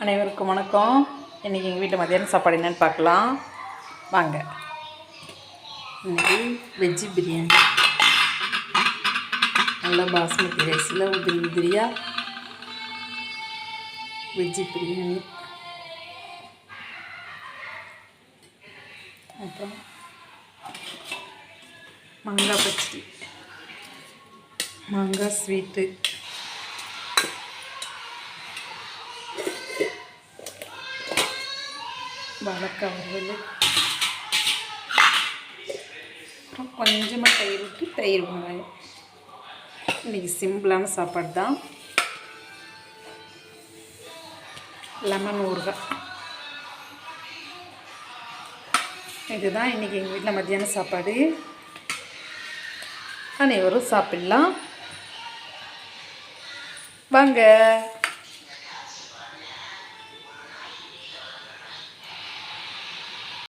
அனைவருக்கும் வணக்கம். இன்றைக்கி எங்கள் வீட்டில் மத்தியானம் சாப்பாடு என்னென்னு பார்க்கலாம் வாங்க. இன்றைக்கி வெஜ்ஜு பிரியாணி, நல்லா பாஸ்மதி ரைஸில் உதிரியாக வெஜ்ஜு பிரியாணி. அப்புறம் மாங்காய் பச்சடி, மாங்காய் ஸ்வீட்டு, வாழைக்காய் வறுவல், அப்புறம் கொஞ்சமாக தயிர் விட்டு தயிர் வெங்காயம். இன்றைக்கி சிம்பிளான சாப்பாடு தான். லெமன் ஊறுகாய். இதுதான் இன்றைக்கி எங்கள் வீட்டில் மத்தியான சாப்பாடு. அனைவரும் சாப்பிடலாம் வாங்க.